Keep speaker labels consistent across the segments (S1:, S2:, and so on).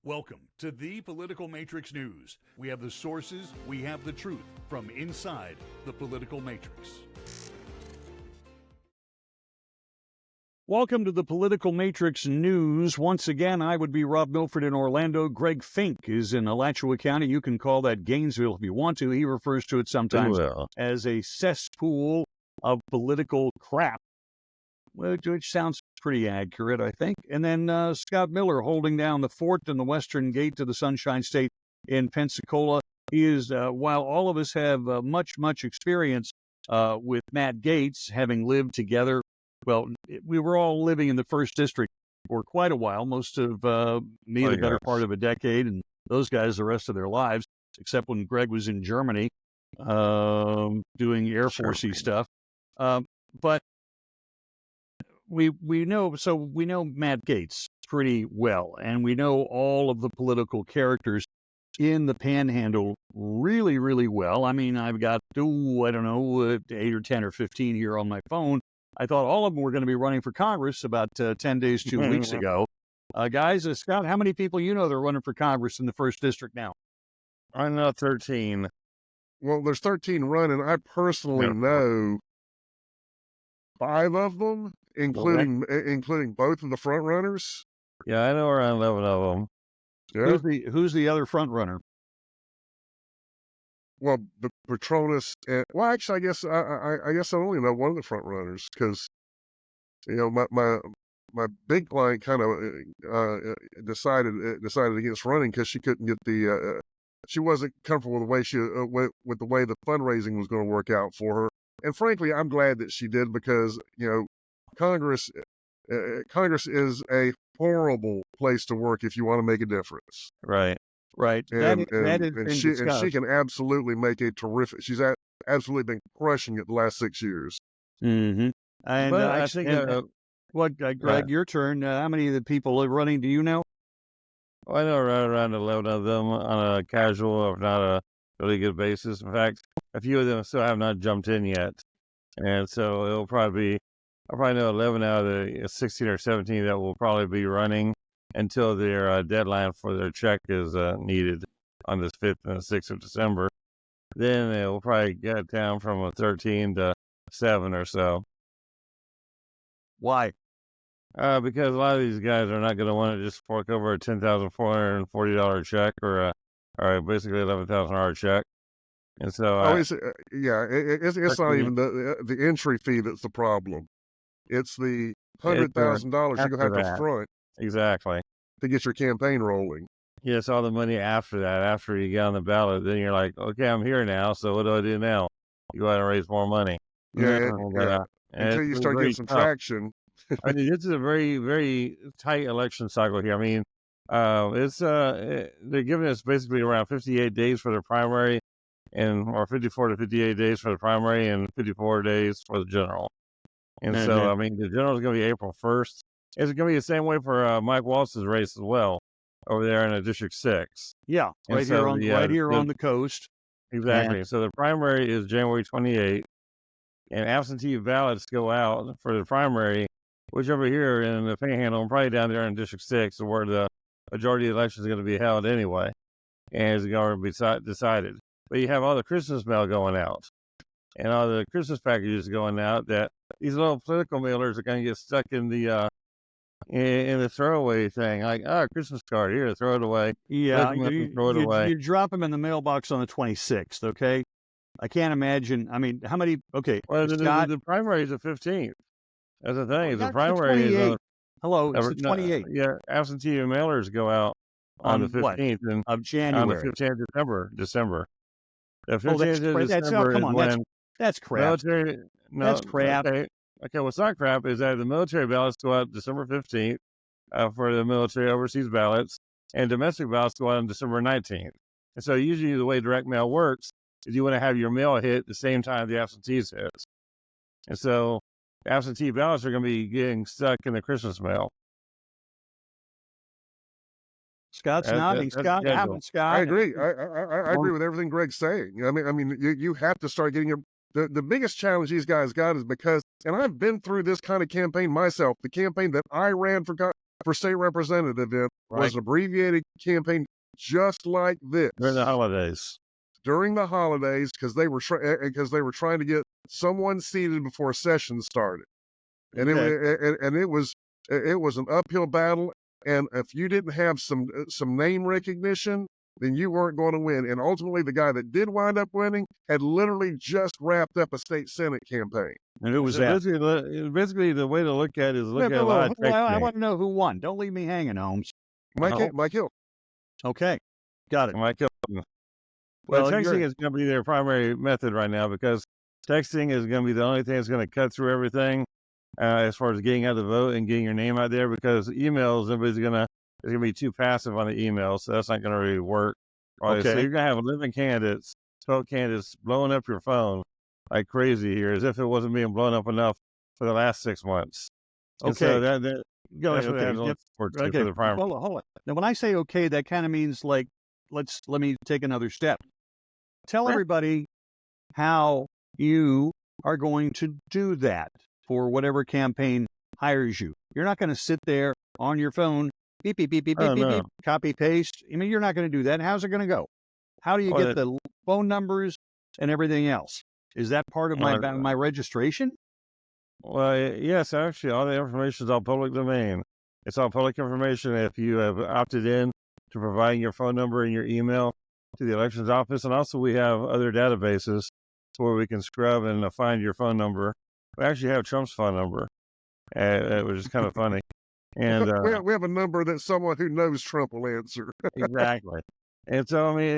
S1: Welcome to the Political Matrix News. We have the sources, we have the truth from inside the political matrix. Welcome to the Political Matrix News. Once again, I would be Rob Milford in Orlando. Greg Fink is in Alachua County. You can call that Gainesville if you want to. He refers to it sometimes as a cesspool of political crap, which sounds pretty accurate, I think. And then Scott Miller holding down the fort in the western gate to the Sunshine State in Pensacola. He is, while all of us have much experience with Matt Gaetz, having lived together, well, we were all living in the 1st District for quite a while, most of me the better part of a decade, and those guys the rest of their lives, except when Greg was in Germany doing Air Force-y stuff. But we know Matt Gaetz pretty well, and we know all of the political characters in the Panhandle really well. I mean, I've got, 8 or 10 or 15 here on my phone. I thought all of them were going to be running for Congress about 10 days, 2 weeks ago. Guys, Scott, how many people that are running for Congress in the 1st District now?
S2: I know 13.
S3: Well, there's 13 running. I personally know 5 of them, including both of the front runners.
S2: Yeah, I know around 11 of them.
S3: Yeah.
S1: Who's the other front runner?
S3: Well, the Patronus. Actually, I guess I only know one of the front runners because, my big client kind of decided against running because she couldn't get the. She wasn't comfortable with the way with the way the fundraising was going to work out for her. And frankly, I'm glad that she did because Congress is a horrible place to work if you want to make a difference.
S2: Right.
S3: And she can absolutely make a terrific. She's absolutely been crushing it the last 6 years.
S1: Mm-hmm. And
S2: but I think
S1: Greg, your turn. How many of the people are running? Do you know?
S2: Well, I know around 11 of them on a casual, if not a really good basis. In fact, a few of them still have not jumped in yet, and so I'll probably know 11 out of the 16 or 17 that will probably be running until their deadline for their check is needed on the 5th and the 6th of December. Then it will probably get down from a 13 to 7 or so.
S1: Why?
S2: Because a lot of these guys are not going to want to just fork over a $10,440 check or basically $11,000 check. And so,
S3: it's not even the entry fee that's the problem. It's the $100,000 you're gonna have to front
S2: exactly
S3: to get your campaign rolling.
S2: Yes, all the money after that. After you get on the ballot, then you're like, okay, I'm here now. So what do I do now? You go out and raise more money.
S3: Until you start getting some traction.
S2: I mean, this is a very, very tight election cycle here. I mean, they're giving us basically around 58 days for the primary, or 54 to 58 days for the primary, and 54 days for the general. And so, I mean, the general is going to be April 1st. It's going to be the same way for Mike Waltz's race as well, over there in District 6.
S1: Yeah, right here on the coast.
S2: Exactly. So the primary is January 28th, and absentee ballots go out for the primary, which over here in the Panhandle, and probably down there in District 6, where the majority of the election is going to be held anyway, and it's going to be decided. But you have all the Christmas mail going out, and all the Christmas packages going out that these little political mailers are going to get stuck in the throwaway thing. Like, Christmas card, here, throw it away.
S1: Yeah,
S2: throw it away.
S1: You drop them in the mailbox on the 26th, okay? I can't imagine. I mean, how many? Okay,
S2: well, the primary is the 15th. That's the thing. The primary is
S1: it's the 28th.
S2: Yeah, absentee mailers go out on the 15th
S1: of January.
S2: On the 15th of December. The 15th of December
S1: come on, that's crap. That's crap.
S2: Okay, what's not crap is that the military ballots go out December 15th for the military overseas ballots, and domestic ballots go out on December 19th. And so usually the way direct mail works is you want to have your mail hit the same time the absentees hits. And so absentee ballots are going to be getting stuck in the Christmas mail.
S1: Scott's nodding. Scott.
S3: I agree. I agree with everything Greg's saying. I mean, you have to start getting the biggest challenge these guys got is because, and I've been through this kind of campaign myself. The campaign that I ran for for state representative in
S1: Right.
S3: was an abbreviated campaign just like this
S2: During the holidays.
S3: during the holidays because they were trying to get someone seated before session started, and it was an uphill battle. And if you didn't have some name recognition, then you weren't going to win. And ultimately, the guy that did wind up winning had literally just wrapped up a state senate campaign.
S1: And who was
S2: So
S1: that?
S2: basically, the way to look at it is look at a
S1: Whoa,
S2: lot of
S1: whoa, I
S2: texting.
S1: want to know who won. Don't leave me hanging, Holmes.
S3: Mike Hill.
S1: Okay, got it.
S2: Mike Hill.
S1: Well,
S2: Well, texting is going to be their primary method right now because texting is going to be the only thing that's going to cut through everything as far as getting out the vote and getting your name out there. Because emails, everybody's going to be too passive on the emails, so that's not going to really work. Right? So
S1: Okay.
S2: you're going to have 11 candidates, 12 candidates blowing up your phone like crazy here, as if it wasn't being blown up enough for the last 6 months. And
S1: Okay.
S2: so
S1: Go
S2: that's
S1: ahead.
S2: what they have
S1: Okay.
S2: to look forward to
S1: Okay.
S2: for the primary.
S1: Hold on. Now, when I say okay, that kind of means like, let me take another step. Tell
S2: Sure.
S1: everybody how you are going to do that for whatever campaign hires you. You're not going to sit there on your phone, beep, beep, beep, beep,
S2: Oh,
S1: beep, beep,
S2: no.
S1: beep, copy, paste. I mean, you're not going to do that. How's it going to go? How do you
S2: Well,
S1: get the phone numbers and everything else? Is that part of my registration?
S2: Well, yes, actually, all the information is all public domain. It's all public information if you have opted in to providing your phone number and your email to the elections office. And also, we have other databases where we can scrub and find your phone number. We actually have Trump's phone number, which is kind of funny. And
S3: we have a number that someone who knows Trump will answer.
S2: exactly. And so, I mean,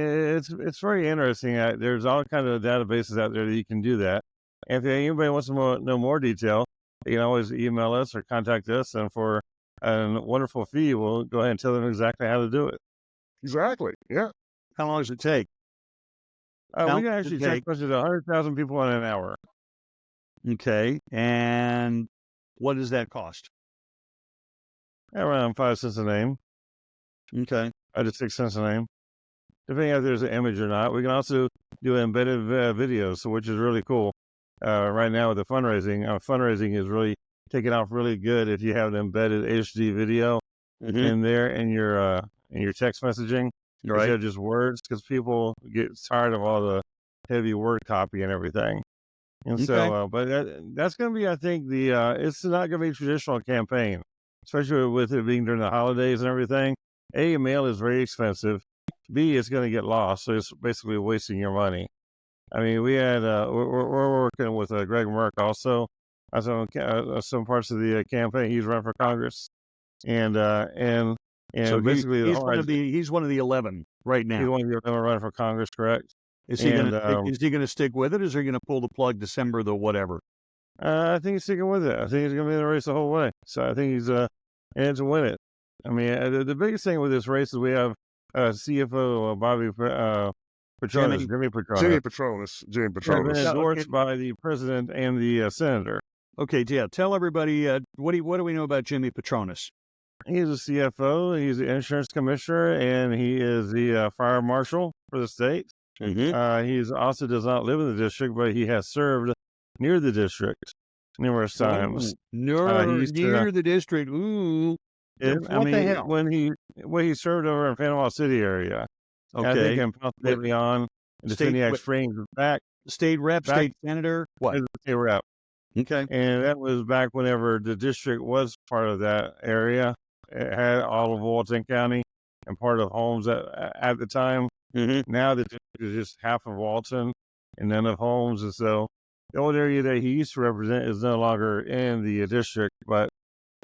S2: it's very interesting. There's all kinds of databases out there that you can do that. And if anybody wants to know more detail, you can always email us or contact us. And for a wonderful fee, we'll go ahead and tell them exactly how to do it.
S3: Exactly. Yeah.
S1: How long does it take?
S2: We can actually text message 100,000 people in an hour.
S1: Okay. And what does that cost?
S2: Around 5 cents a name.
S1: Okay.
S2: 5 to 6 cents a name. Depending if there's an image or not. We can also do embedded videos, which is really cool. Right now with the fundraising, fundraising is really taking off really good if you have an embedded HD video in there in your text messaging.
S1: Right.
S2: Instead of just words, because people get tired of all the heavy word copy and everything. And so, but that's going to be, I think, it's not going to be a traditional campaign, especially with it being during the holidays and everything. A, mail is very expensive. B, it's going to get lost, so it's basically wasting your money. I mean, we had we're working with Greg Merck also on some parts of the campaign. He's running for Congress, and
S1: so
S2: basically
S1: he's one of the 11 right now.
S2: He's one of the 11 running for Congress, correct?
S1: Is he going to stick with it, or is he going to pull the plug December the whatever?
S2: I think he's sticking with it. I think he's going to be in the race the whole way. So I think he's in to win it. I mean, the biggest thing with this race is we have CFO Bobby Petronas, Jimmy Petronas.
S3: Jimmy
S2: Has
S3: Petronas.
S2: been endorsed by the president and the senator.
S1: Okay, yeah. Tell everybody what do we know about Jimmy Petronas?
S2: He's a CFO. He's the insurance commissioner, and he is the fire marshal for the state. He also does not live in the district, but he has served near the district numerous times.
S1: Near the district. Ooh.
S2: The hell? When he served over in Panama City area.
S1: Okay.
S2: I think in Ponce de Leon, in the Finiac Springs, back.
S1: State rep, state senator, what?
S2: State rep.
S1: Okay.
S2: And that was back whenever the district was part of that area. It had all of Walton County and part of Holmes at the time. Now the district is just half of Walton and none of Holmes. And so the old area that he used to represent is no longer in the district, but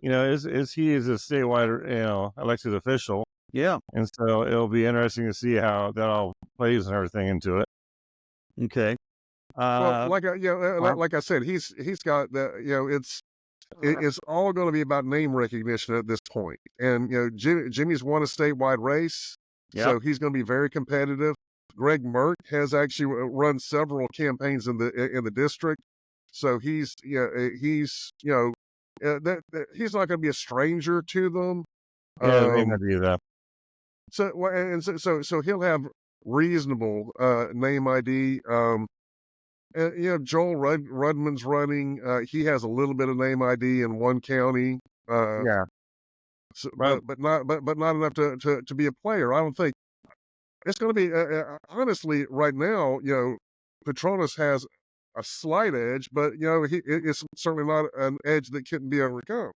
S2: he is a statewide, elected official.
S1: Yeah.
S2: And so it'll be interesting to see how that all plays and everything into it.
S1: Okay.
S3: Well, like I said, he's got the, it's all going to be about name recognition at this point. And, Jimmy's won a statewide race, so he's going to be very competitive. Greg Merck has actually run several campaigns in the district. So he's not going to be a stranger to them. So he'll have reasonable name ID. Joel Rudman's running. He has a little bit of name ID in one county. So,
S2: Right.
S3: but not enough to be a player. I don't think it's going to be honestly right now. Petronas has a slight edge, but it's certainly not an edge that couldn't be overcome.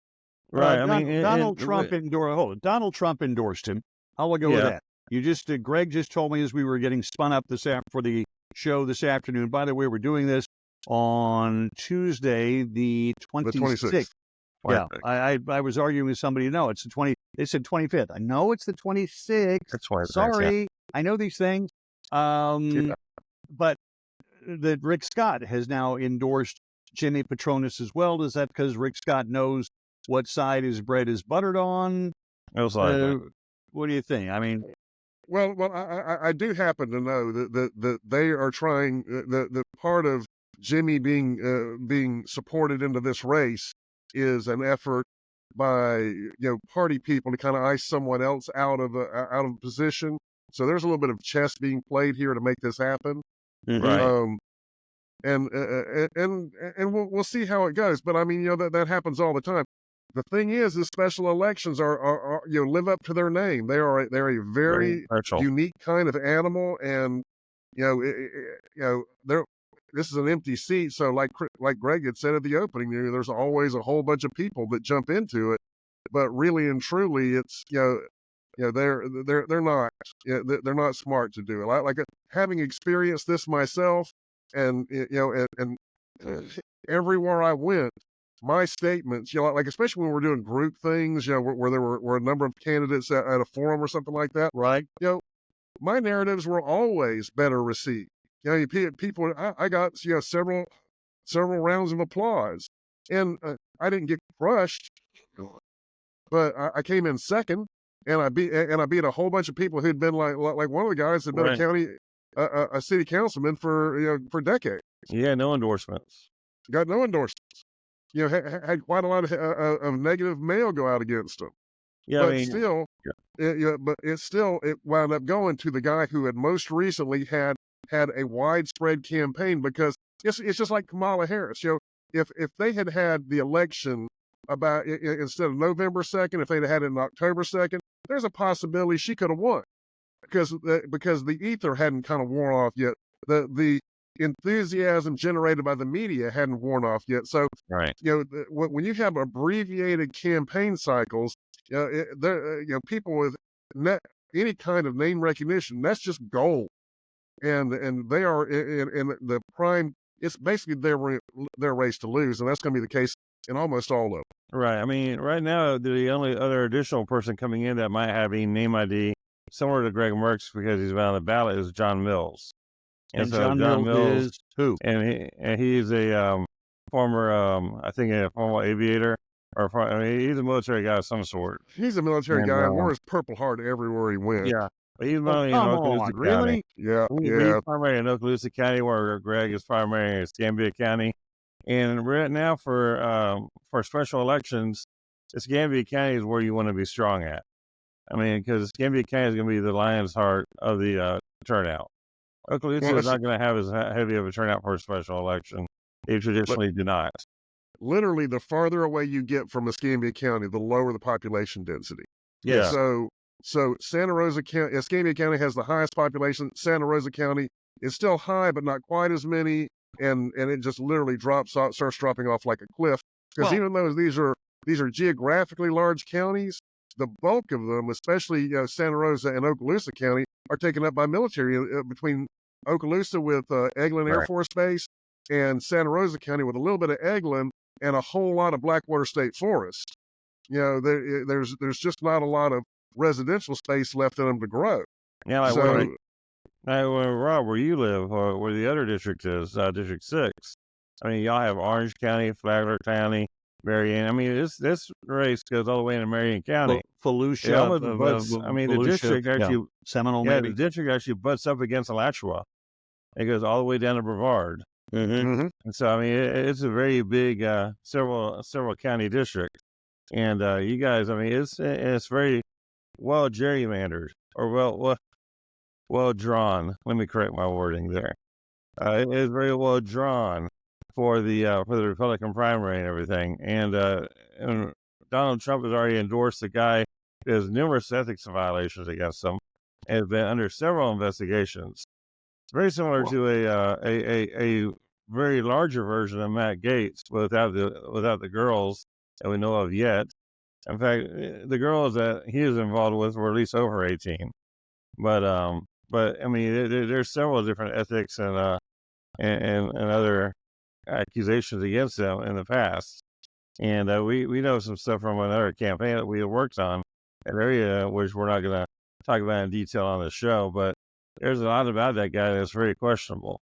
S2: Right. I mean,
S1: Donald Trump endorsed him. How will I go with that? You just Greg just told me as we were getting spun up for the show this afternoon. By the way, we're doing this on Tuesday, the 26th. Yeah, I was arguing with somebody. No, it's the 20. They said 25th. I know it's the 26th. Sorry, I know these things. But that Rick Scott has now endorsed Jimmy Petronas as well. Is that because Rick Scott knows what side his bread is buttered on?
S2: Most likely.
S1: What do you think? I mean,
S3: well, I do happen to know that they are trying the part of Jimmy being supported into this race is an effort by party people to kind of ice someone else out of position. So there's a little bit of chess being played here to make this happen.
S2: Right.
S3: And we'll see how it goes. But I mean, that happens all the time. The thing is special elections are live up to their name. They're a very unique kind of animal, and this is an empty seat. So like Greg had said at the opening, there's always a whole bunch of people that jump into it, but really and truly, it's they're not smart to do it. Like having experienced this myself, and and everywhere I went, my statements, like especially when we're doing group things, where there were a number of candidates at a forum or something like that,
S1: right?
S3: My narratives were always better received. People, I got several rounds of applause, and I didn't get crushed, but I came in second, and I beat a whole bunch of people who'd been like one of the guys had been a city councilman for decades.
S2: Yeah, no endorsements.
S3: Got no endorsements. Had quite a lot of negative mail go out against him. Yeah, but it wound up going to the guy who had most recently had a widespread campaign, because it's just like Kamala Harris. If they had the election about instead of November 2nd, if they'd had it on October 2nd, there's a possibility she could have won, because the ether hadn't kind of worn off yet. The enthusiasm generated by the media hadn't worn off yet. So, when you have abbreviated campaign cycles, people with any kind of name recognition, that's just gold. And they are in the prime. It's basically their race to lose, and that's going to be the case in almost all of them.
S2: Right. I mean, right now, the only other additional person coming in that might have a name ID similar to Greg Merckx, because he's been on the ballot, is John Mills.
S1: And so John Mills is who?
S2: And he's a former, I think, a former aviator. He's a military guy of some sort.
S3: He's a military guy. Wore his Purple Heart everywhere he went.
S2: Yeah. But he's mainly in Okaloosa County.
S3: Really? Yeah.
S2: He's primary in Okaloosa County, where Greg is primary in Escambia County. And right now, for special elections, Escambia County is where you want to be strong at. I mean, because Escambia County is going to be the lion's heart of the turnout. Okaloosa is not going to have as heavy of a turnout for a special election. They traditionally do not.
S3: Literally, the farther away you get from Escambia County, the lower the population density.
S2: Yeah.
S3: So Santa Rosa County, Escambia County has the highest population. Santa Rosa County is still high, but not quite as many, and it just literally starts dropping off like a cliff. Because even though these are geographically large counties, the bulk of them, especially Santa Rosa and Okaloosa County, are taken up by military. Between Okaloosa with Eglin Air Force Base and Santa Rosa County with a little bit of Eglin and a whole lot of Blackwater State Forest, there's just not a lot of residential space left in them to grow.
S2: Yeah, Rob, where you live, or where the other district is, District 6. I mean, y'all have Orange County, Flagler County, Marion. I mean, this race goes all the way into Marion County.
S1: Volusia.
S2: The district actually,
S1: Seminole.
S2: The district actually butts up against Alachua. It goes all the way down to Brevard.
S3: Mm-hmm.
S2: And so, I mean, it's a very big several county district. And you guys, I mean, it's very well gerrymandered, or well drawn. Let me correct my wording there. It is very well drawn for the Republican primary and everything. And Donald Trump has already endorsed a guy who has numerous ethics violations against him and has been under several investigations. It's very similar to a very larger version of Matt Gaetz, without the girls that we know of yet. In fact, the girls that he is involved with were at least over 18. But I mean, there's several different ethics and other accusations against him in the past. And we know some stuff from another campaign that we have worked on, an area which we're not going to talk about in detail on the show, but there's a lot about that guy that's very questionable.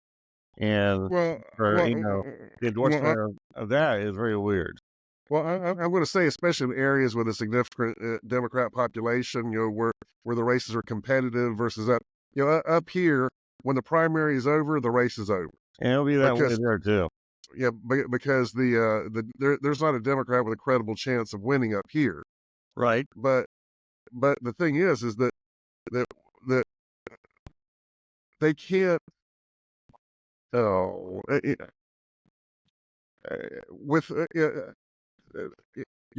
S2: And the endorsement of that is very weird.
S3: Well, I'm going to say, especially in areas with a significant Democrat population, where the races are competitive versus up here, when the primary is over, the race is over.
S2: And it'll be that way there too.
S3: Yeah, because there's not a Democrat with a credible chance of winning up here,
S1: right?
S3: But the thing is that they can't. You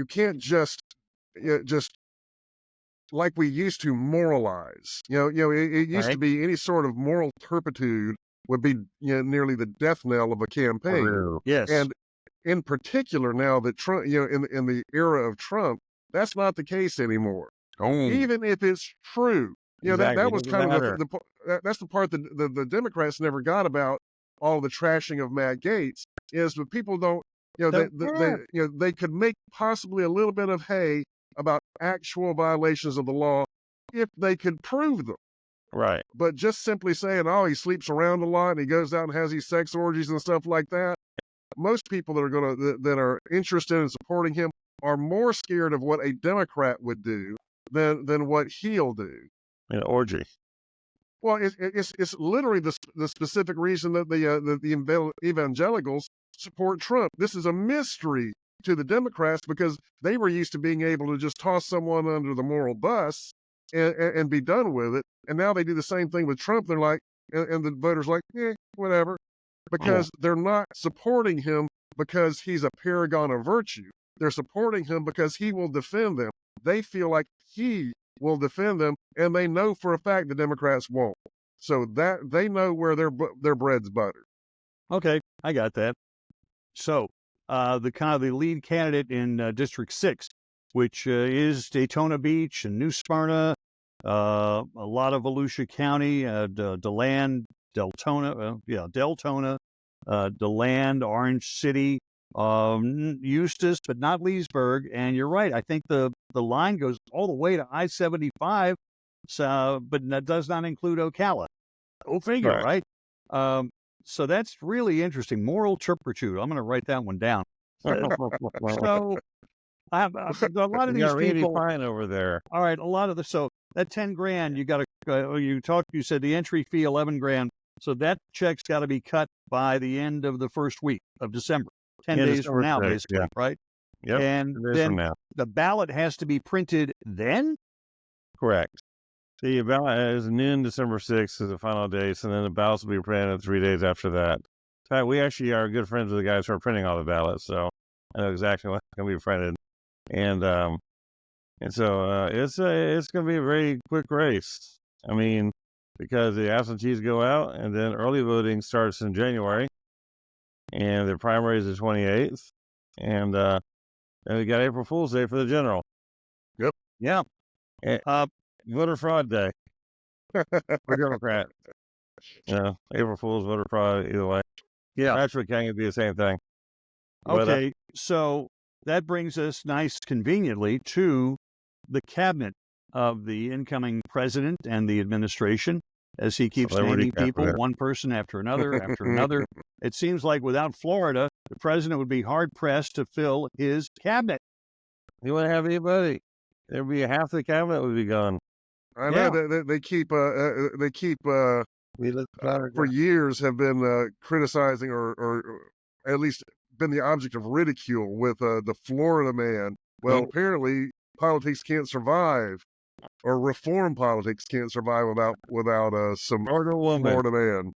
S3: can't just like we used to moralize. It used to be any sort of moral turpitude would be nearly the death knell of a campaign.
S1: Yes.
S3: And in particular, now that Trump, in the era of Trump, that's not the case anymore. Even if it's true,
S2: exactly.
S3: that was kind of that's the part that the Democrats never got about all the trashing of Matt Gaetz, is that people don't, they could make possibly a little bit of hay about actual violations of the law if they could prove them.
S2: Right.
S3: But just simply saying, oh, he sleeps around a lot and he goes out and has these sex orgies and stuff like that, most people that are interested in supporting him are more scared of what a Democrat would do than what he'll do.
S2: An orgy.
S3: Well, it's literally the specific reason that the evangelicals support Trump. This is a mystery to the Democrats because they were used to being able to just toss someone under the moral bus and be done with it. And now they do the same thing with Trump. They're like, and the voters like, whatever, because they're not supporting him because he's a paragon of virtue. They're supporting him because he will defend them. They feel like he will defend them, and they know for a fact the Democrats won't. So that they know where their bread's buttered.
S1: Okay, I got that. So the lead candidate in District 6, which is Daytona Beach and New Smyrna, a lot of Volusia County, DeLand, Deltona, DeLand, Orange City, Eustis, but not Leesburg. And you're right. I think the line goes all the way to I-75, but that does not include Ocala. Go figure, right? So that's really interesting. Moral turpitude. I'm going to write that one down. So I have a lot of these people
S2: fine over there.
S1: All right, a lot of so that $10,000 you got to you said the entry fee $11,000. So that check's got to be cut by the end of the first week of December. 10 days from now, basically, right?
S2: Yep.
S1: And then the ballot has to be printed then?
S2: Correct. The ballot is noon December 6th is the final day, so then the ballots will be printed 3 days after that. In fact, we actually are good friends with the guys who are printing all the ballots, so I know exactly what's going to be printed. And so it's going to be a very quick race. I mean, because the absentees go out, and then early voting starts in January, and the primary is the 28th, and then we got April Fool's Day for the general.
S3: Yep.
S1: Yeah.
S2: Voter fraud day for Democrat. April Fool's, voter fraud, either way.
S1: Yeah.
S2: Actually, can be the same thing.
S1: Okay, so that brings us conveniently to the cabinet of the incoming president and the administration, as he keeps naming people, one person after another, after another. It seems like without Florida, the president would be hard-pressed to fill his cabinet.
S2: He wouldn't have anybody. There'd be half the cabinet would be gone.
S3: I know they keep for years have been criticizing or at least been the object of ridicule with the Florida man. Well, apparently politics can't survive, or reform politics can't survive without some Florida man.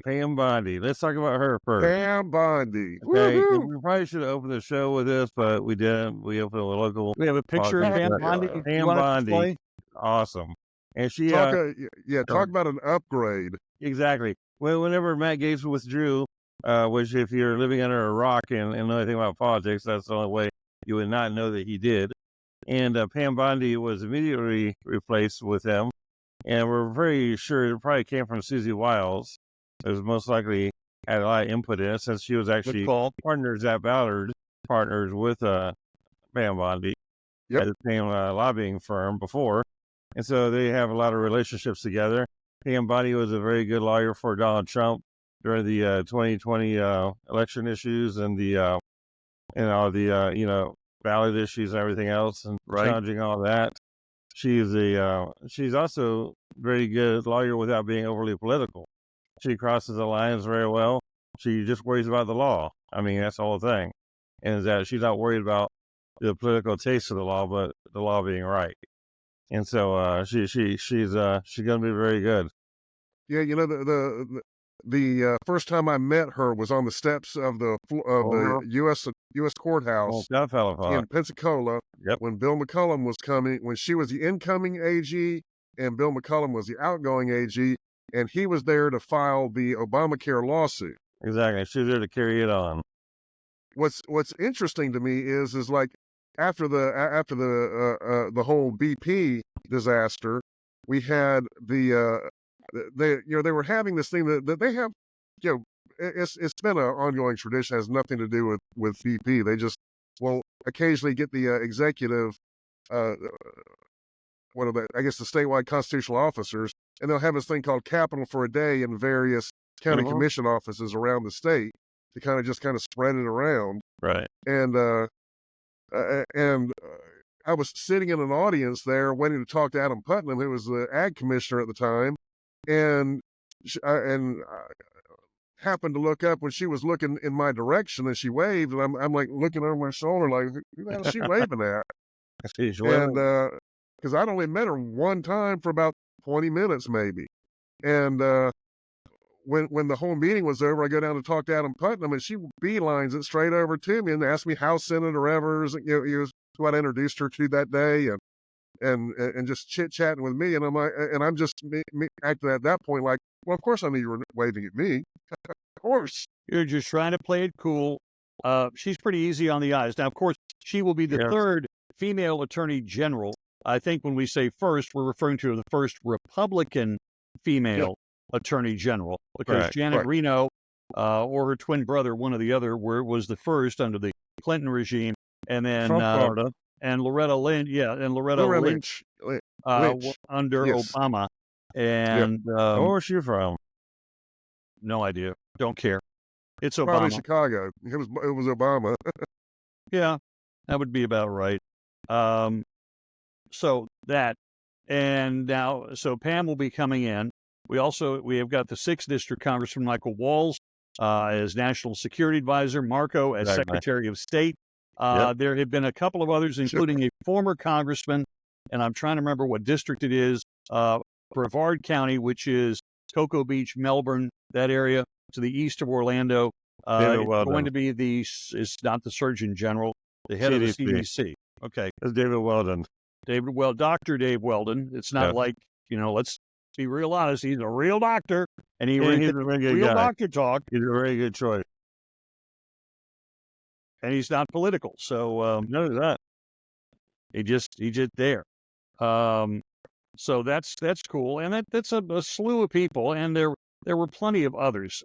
S2: Pam Bondi. Let's talk about her first.
S3: Pam Bondi.
S2: Okay,
S3: Woo-hoo!
S2: we probably should have opened the show with this, but we didn't. We opened with a local.
S1: We have a picture of Pam Bondi.
S2: Pam Bondi, awesome, and she
S3: talk about an upgrade.
S2: Exactly. Well, whenever Matt Gaetz withdrew, which if you're living under a rock and know anything about politics, that's the only way you would not know that he did. And Pam Bondi was immediately replaced with him, and we're very sure it probably came from Susie Wiles. It was most likely had a lot of input in it since she was actually partners at Ballot, partners with Pam Bondi at the same lobbying firm before. And so they have a lot of relationships together. Pam Bondi was a very good lawyer for Donald Trump during the 2020 election issues and the all the ballot issues and everything else, and challenging all that. She's also very good lawyer without being overly political. She crosses the lines very well. She just worries about the law. I mean, that's the whole thing, and that she's not worried about the political taste of the law, but the law being right. And so she's going to be very good.
S3: Yeah, the first time I met her was on the steps of the U.S. courthouse in Pensacola.
S2: Yep.
S3: When Bill McCollum was coming, when she was the incoming AG and Bill McCollum was the outgoing AG, and he was there to file the Obamacare lawsuit.
S2: Exactly, she's there to carry it on.
S3: What's interesting to me is like after the whole BP disaster, we had they were having this thing that they have, it's been an ongoing tradition, has nothing to do with BP. They just will occasionally get the executive, what are they? I guess the statewide constitutional officers, and they'll have this thing called Capital for a Day in various county commission offices around the state to kind of spread it around.
S2: Right.
S3: And I was sitting in an audience there waiting to talk to Adam Putnam, who was the ag commissioner at the time, and I happened to look up when she was looking in my direction, and she waved, and I'm like looking over my shoulder like, who the hell is she waving at? And because I'd only met her one time for about 20 minutes maybe, and when the whole meeting was over, I go down to talk to Adam Putnam, and she beelines it straight over to me and asked me House Senator Evers, he was who I'd introduced her to that day, and just chit chatting with me, and I'm like, and I'm just acting at that point like, well, of course I knew you were waving at me, of course.
S1: You're just trying to play it cool. She's pretty easy on the eyes. Now, of course, she will be the third female attorney general. I think when we say first, we're referring to the first Republican female attorney general, because Janet Reno or her twin brother, one or the other, was the first under the Clinton regime. And then
S2: Florida.
S1: And Loretta Lynch, Lynch. Under Obama. And
S2: where's she from?
S1: No idea. Don't care. It's Obama.
S3: Probably Chicago. It was Obama.
S1: Yeah, that would be about right. So that, and now, so Pam will be coming in. We have got the 6th District Congressman Michael Walz as National Security Advisor, Marco as Secretary of State. There have been a couple of others, including a former congressman, and I'm trying to remember what district it is, Brevard County, which is Cocoa Beach, Melbourne, that area to the east of Orlando. Going to be it's not the Surgeon General, the head of the CDC. Okay.
S2: It's David Weldon.
S1: Dr. Dave Weldon. It's not like, let's be real honest. He's a real doctor, and he's a very good real doctor talk.
S2: He's a very good choice.
S1: And he's not political, so
S2: no, he's not.
S1: He just there. So that's cool, and that's a slew of people, and there were plenty of others.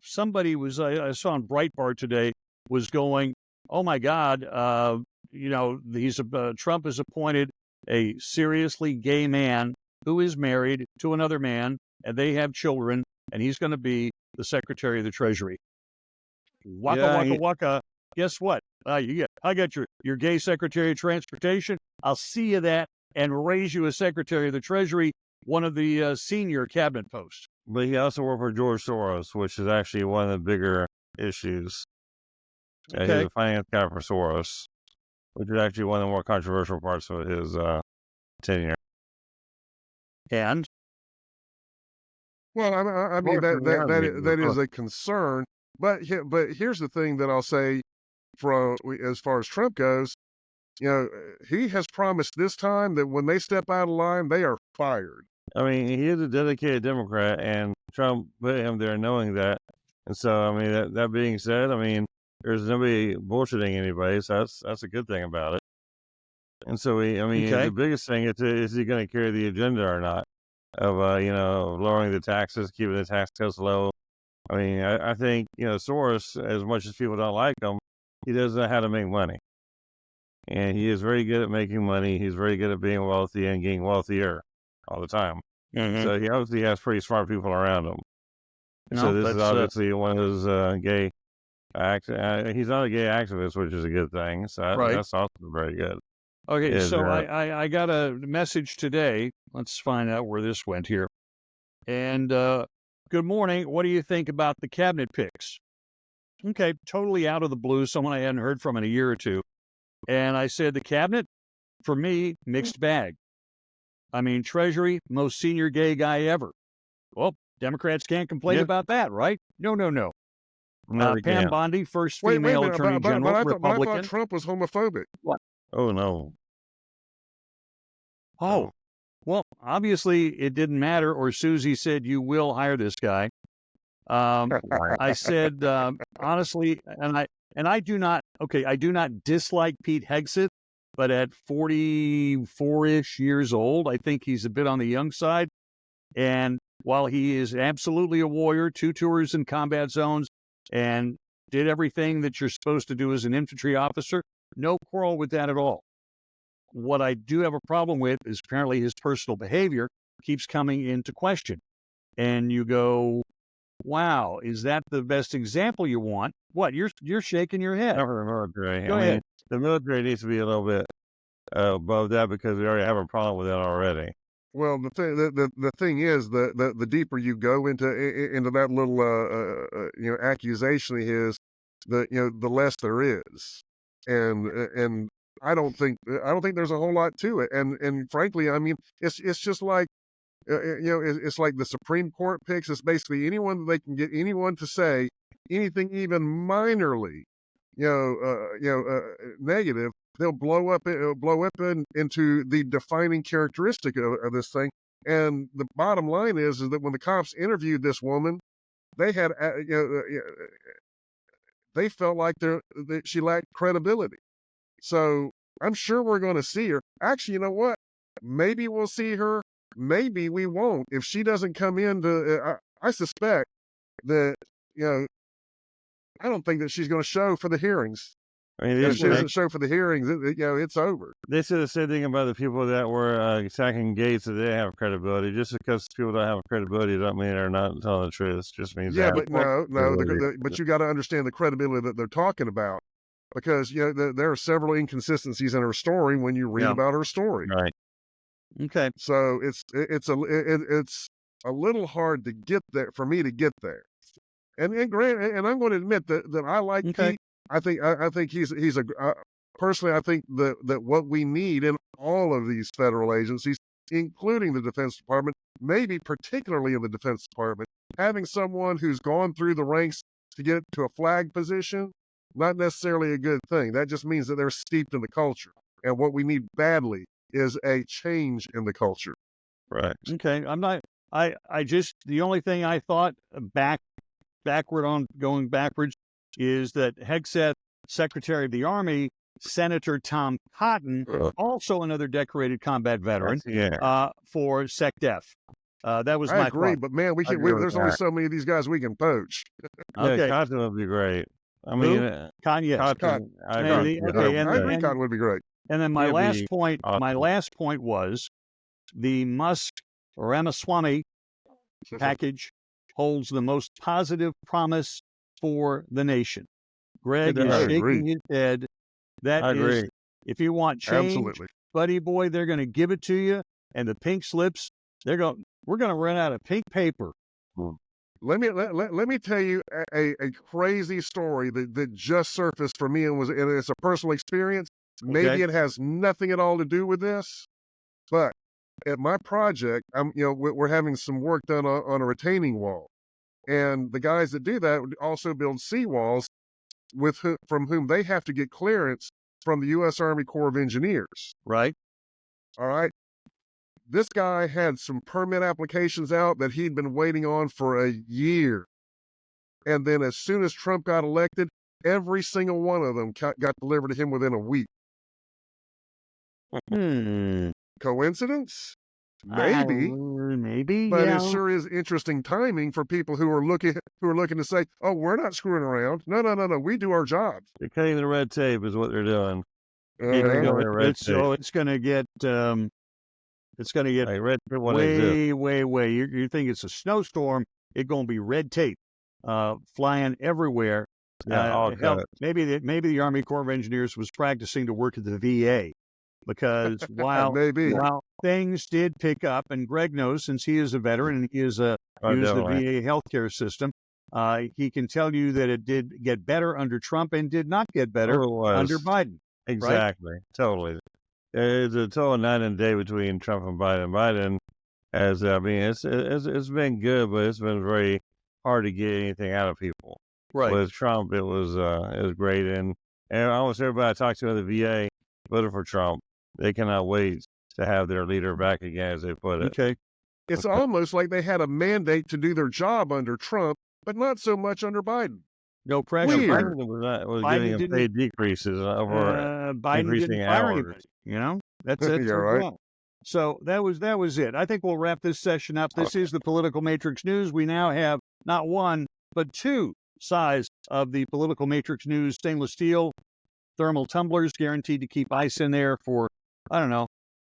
S1: Somebody was I saw on Breitbart today was going, oh my God, Trump has appointed a seriously gay man who is married to another man, and they have children, and he's going to be the Secretary of the Treasury. Waka. Guess what? I got your gay Secretary of Transportation. I'll see you that and raise you as Secretary of the Treasury, one of the senior cabinet posts.
S2: But he also worked for George Soros, which is actually one of the bigger issues. He's a finance guy for Soros, which is actually one of the more controversial parts of his tenure.
S1: And
S3: Well, I mean that is a concern, but here's the thing that I'll say as far as Trump goes. He has promised this time that when they step out of line, they are fired.
S2: I mean, he is a dedicated Democrat, and Trump put him there knowing that. And so, I mean, that being said, I mean, there's nobody bullshitting anybody, so that's a good thing about it. And so, the biggest thing is he going to carry the agenda or not of, lowering the taxes, keeping the tax cuts low. I mean, I think, Soros, as much as people don't like him, he does know how to make money. And he is very good at making money. He's very good at being wealthy and getting wealthier all the time.
S1: Mm-hmm.
S2: So he obviously has pretty smart people around him.
S1: No,
S2: so this is obviously one of those gay he's not a gay activist, which is a good thing. So that's also very good.
S1: Okay, so I got a message today. Let's find out where this went here. And good morning. What do you think about the cabinet picks? Okay, totally out of the blue. Someone I hadn't heard from in a year or two. And I said, the cabinet, for me, mixed bag. I mean, Treasury, most senior gay guy ever. Well, Democrats can't complain about that, right? No. Pam Bondi, first female attorney general, Republican.
S3: I thought Trump was homophobic.
S2: What? Oh, no.
S1: Oh, well, obviously it didn't matter, or Susie said, you will hire this guy. I said, honestly, and I do not dislike Pete Hegseth, but at 44-ish years old, I think he's a bit on the young side. And while he is absolutely a warrior, 2 tours in combat zones, and did everything that you're supposed to do as an infantry officer, no quarrel with that at all. What I do have a problem with is apparently his personal behavior keeps coming into question. And you go, wow, is that the best example you want? What, you're shaking your head.
S2: Not for the military.
S1: Go ahead.
S2: The military needs to be a little bit above that because we already have a problem with that already.
S3: Well, the thing is the deeper you go into that little accusation of his, the less there is, and I don't think there's a whole lot to it, and frankly, I mean, it's just like it's like the Supreme Court picks. It's basically anyone they can get anyone to say anything even minorly, negative. They'll blow up into the defining characteristic of this thing. And the bottom line is that when the cops interviewed this woman, they had they felt like she lacked credibility. So I'm sure we're going to see her. Actually, you know what? Maybe we'll see her. Maybe we won't. If she doesn't come in I suspect that I don't think that she's going to show for the hearings.
S2: I mean,
S3: if she doesn't show for the hearings, it's over.
S2: They said the same thing about the people that were attacking Gaetz, that they have credibility. Just because people don't have credibility doesn't mean they're not telling the truth. It just means
S3: but but you got to understand the credibility that they're talking about, because there are several inconsistencies in her story when you read about her story.
S2: Right.
S1: Okay.
S3: So it's a little hard to get there for me to get there. And Grant, and I'm going to admit that I like Pete. I think he's personally, I think that what we need in all of these federal agencies, including the Defense Department, maybe particularly in the Defense Department, having someone who's gone through the ranks to get to a flag position, not necessarily a good thing. That just means that they're steeped in the culture. And what we need badly is a change in the culture.
S2: Right.
S1: Okay. The only thing I thought going backwards is that Hegseth, Secretary of the Army, Senator Tom Cotton, also another decorated combat veteran, for SecDef. That was my
S3: agree,
S1: thought.
S3: But man, there's only so many of these guys we can poach.
S2: Okay, Cotton would be great. I mean,
S1: Kanye.
S3: Cotton. I agree. Cotton would be great.
S1: And then my last point was the Musk Ramaswamy package holds the most positive promise for the nation. Greg is shaking his head.
S2: I agree.
S1: If you want change, buddy boy, they're going to give it to you. And the pink slips, we're going to run out of pink paper.
S3: Let me tell you a crazy story that just surfaced for me, and it's a personal experience. Maybe it has nothing at all to do with this, but at my project, we're having some work done on a retaining wall. And the guys that do that would also build seawalls from whom they have to get clearance from the U.S. Army Corps of Engineers.
S1: Right.
S3: All right. This guy had some permit applications out that he'd been waiting on for a year. And then as soon as Trump got elected, every single one of them got delivered to him within a week. Coincidence? Maybe.
S1: Maybe.
S3: But
S1: yeah.
S3: it sure is interesting timing for people who are looking to say, "Oh, we're not screwing around. No. We do our job."
S2: They're cutting the red tape is what they're doing.
S1: It's going to get
S2: like red tape
S1: way. You think it's a snowstorm? It's going to be red tape, flying everywhere.
S2: Yeah,
S1: maybe the Army Corps of Engineers was practicing to work at the VA, because while things did pick up, and Greg knows, since he is a veteran and he is used the VA healthcare system, he can tell you that it did get better under Trump and did not get better under Biden.
S2: Exactly, right? Totally. It's a total night and day between Trump and Biden. Biden, it's been good, but it's been very hard to get anything out of people.
S1: Right.
S2: With Trump, it was great, and almost everybody I talked to in the VA voted for Trump. They cannot wait to have their leader back again, as they put it.
S1: Okay.
S3: It's almost like they had a mandate to do their job under Trump, but not so much under Biden.
S1: No pressure.
S2: Biden was giving them pay decreases over
S1: Biden
S2: increasing
S1: didn't fire
S2: hours.
S1: Anybody, that's
S3: Yeah, right.
S1: So that was it. I think we'll wrap this session up. This is the Political Matrix News. We now have not one, but two size of the Political Matrix News stainless steel thermal tumblers, guaranteed to keep ice in there for, I don't know,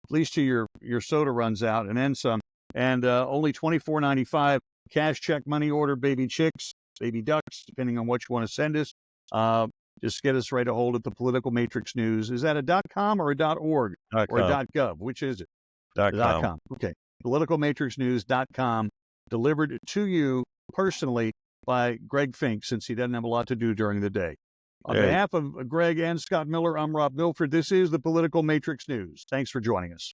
S1: at least till your soda runs out and then some. And only $24.95 cash, check, money order, baby chicks, baby ducks, depending on what you want to send us. Just get us right a hold at the Political Matrix News. Is that a .com or a .org or a .gov? Which is it?
S2: .com.
S1: Okay. PoliticalMatrixNews.com, delivered to you personally by Greg Fink, since he doesn't have a lot to do during the day. On behalf of Greg and Scott Miller, I'm Rob Milford. This is the Political Matrix News. Thanks for joining us.